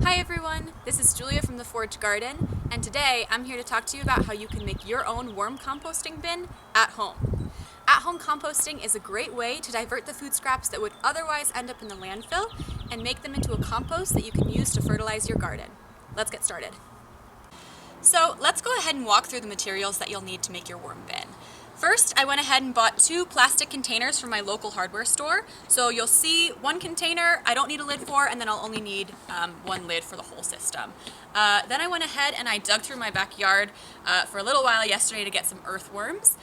Hi everyone, this is Julia from the Forge Garden, and today I'm here to talk to you about how you can make your own worm composting bin at home. At-home composting is a great way to divert the food scraps that would otherwise end up in the landfill and make them into a compost that you can use to fertilize your garden. Let's get started. So let's go ahead and walk through the materials that you'll need to make your worm bin. First, I went ahead and bought 2 plastic containers from my local hardware store. So you'll see one container I don't need a lid for, and then I'll only need one lid for the whole system. Then I went ahead and I dug through my backyard for a little while yesterday to get some earthworms.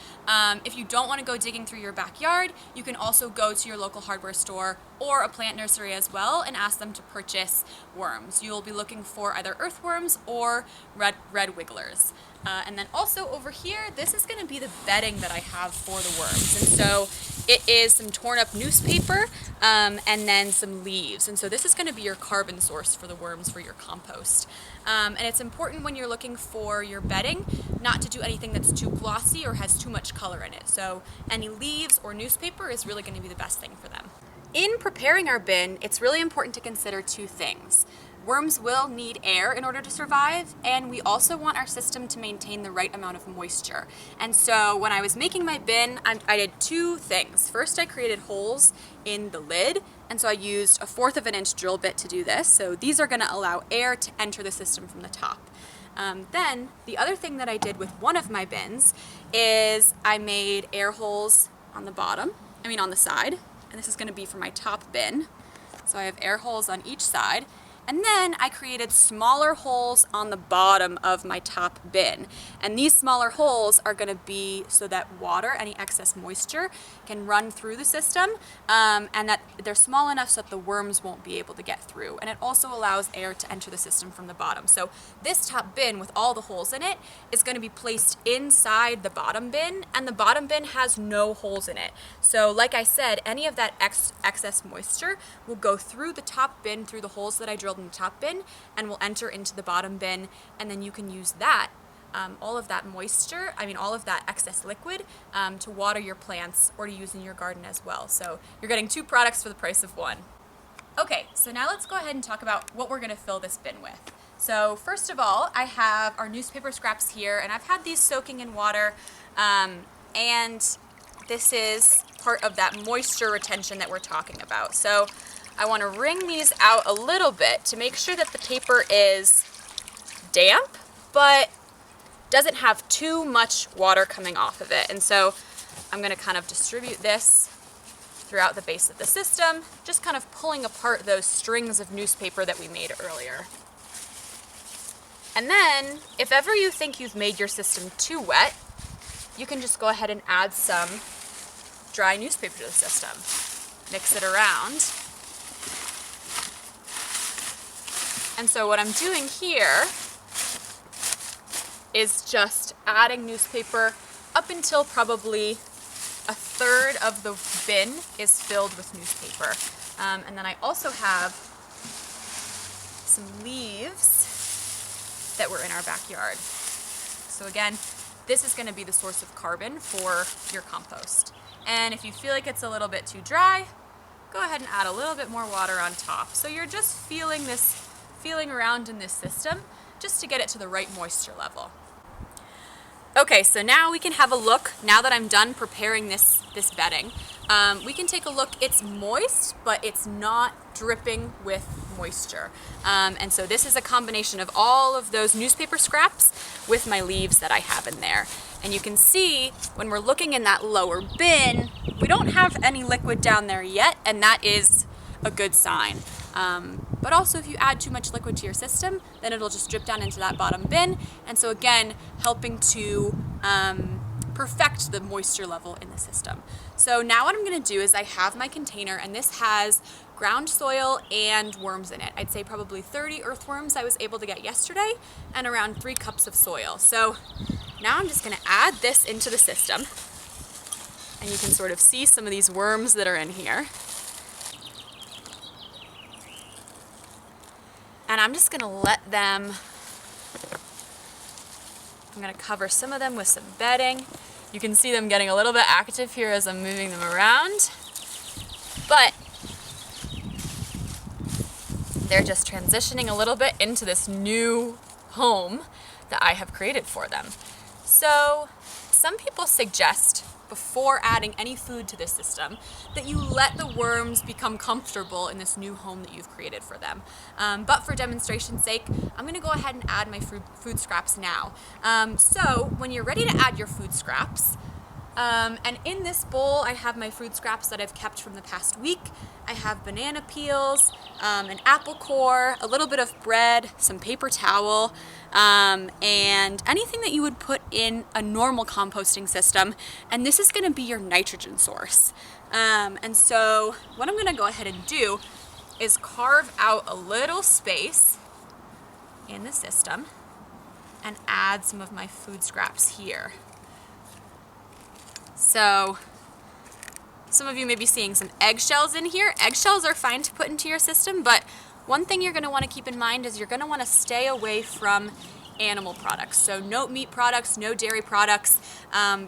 If you don't want to go digging through your backyard, you can also go to your local hardware store or a plant nursery as well and ask them to purchase worms. You'll be looking for either earthworms or red wigglers. And then also over here, this is going to be the bedding that I have for the worms. And so it is some torn up newspaper and then some leaves. And so this is going to be your carbon source for the worms for your compost. And it's important when you're looking for your bedding not to do anything that's too glossy or has too much color in it. So any leaves or newspaper is really going to be the best thing for them. In preparing our bin, it's really important to consider 2 things. Worms will need air in order to survive, and we also want our system to maintain the right amount of moisture. And so when I was making my bin, I did 2 things. First, I created holes in the lid, and so I used a 1/4 of an inch drill bit to do this. So these are going to allow air to enter the system from the top. Then the other thing that I did with one of my bins is I made air holes on the side, and this is going to be for my top bin. So I have air holes on each side. And then I created smaller holes on the bottom of my top bin. And these smaller holes are going to be so that water, any excess moisture, can run through the system, and that they're small enough so that the worms won't be able to get through. And it also allows air to enter the system from the bottom. So this top bin with all the holes in it is going to be placed inside the bottom bin, and the bottom bin has no holes in it. So like I said, any of that excess moisture will go through the top bin through the holes that I drilled in the top bin and will enter into the bottom bin, and then you can use that all of that moisture, all of that excess liquid to water your plants or to use in your garden as well. So you're getting 2 products for the price of 1. Okay, so now let's go ahead and talk about what we're going to fill this bin with. So first of all, I have our newspaper scraps here, and I've had these soaking in water, and this is part of that moisture retention that we're talking about. So I want to wring these out a little bit to make sure that the paper is damp, but doesn't have too much water coming off of it. And so I'm going to kind of distribute this throughout the base of the system, just kind of pulling apart those strings of newspaper that we made earlier. And then, if ever you think you've made your system too wet, you can just go ahead and add some dry newspaper to the system. Mix it around. And so what I'm doing here is just adding newspaper up until probably 1/3 of the bin is filled with newspaper. And then I also have some leaves that were in our backyard. So again, this is going to be the source of carbon for your compost. And if you feel like it's a little bit too dry, go ahead and add a little bit more water on top. So you're just feeling around in this system just to get it to the right moisture level. Okay, so now we can have a look. Now that I'm done preparing this bedding, we can take a look. It's moist, but it's not dripping with moisture. And so this is a combination of all of those newspaper scraps with my leaves that I have in there. And you can see when we're looking in that lower bin, we don't have any liquid down there yet, and that is a good sign. But also if you add too much liquid to your system, then it'll just drip down into that bottom bin. And so again, helping to perfect the moisture level in the system. So now what I'm going to do is I have my container, and this has ground soil and worms in it. I'd say probably 30 earthworms I was able to get yesterday, and around 3 cups of soil. So now I'm just going to add this into the system, and you can sort of see some of these worms that are in here. And I'm just going to let them, I'm going to cover some of them with some bedding. You can see them getting a little bit active here as I'm moving them around. But they're just transitioning a little bit into this new home that I have created for them. So some people suggest, before adding any food to this system, that you let the worms become comfortable in this new home that you've created for them. But for demonstration's sake, I'm gonna go ahead and add my food scraps now. So when you're ready to add your food scraps, and in this bowl I have my food scraps that I've kept from the past week. I have banana peels, an apple core, a little bit of bread, some paper towel, and anything that you would put in a normal composting system. And this is gonna be your nitrogen source. And so what I'm gonna go ahead and do is carve out a little space in the system and add some of my food scraps here. So some of you may be seeing some eggshells in here. Eggshells are fine to put into your system, but one thing you're gonna wanna keep in mind is you're gonna wanna stay away from animal products. So no meat products, no dairy products.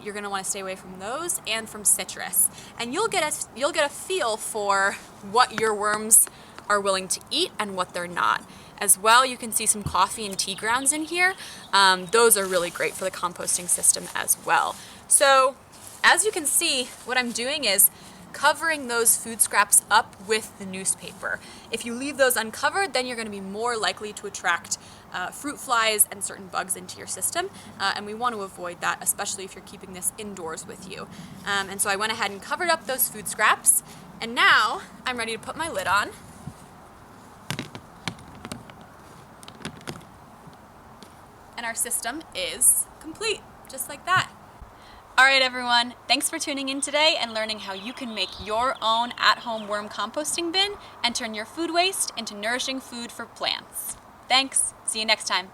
You're gonna wanna stay away from those and from citrus. And you'll get a feel for what your worms are willing to eat and what they're not. As well, you can see some coffee and tea grounds in here. Those are really great for the composting system as well. So as you can see, what I'm doing is covering those food scraps up with the newspaper. If you leave those uncovered, then you're going to be more likely to attract fruit flies and certain bugs into your system, and we want to avoid that, especially if you're keeping this indoors with you. And so I went ahead and covered up those food scraps, and now I'm ready to put my lid on. And our system is complete, just like that. All right, everyone, thanks for tuning in today and learning how you can make your own at-home worm composting bin and turn your food waste into nourishing food for plants. Thanks. See you next time.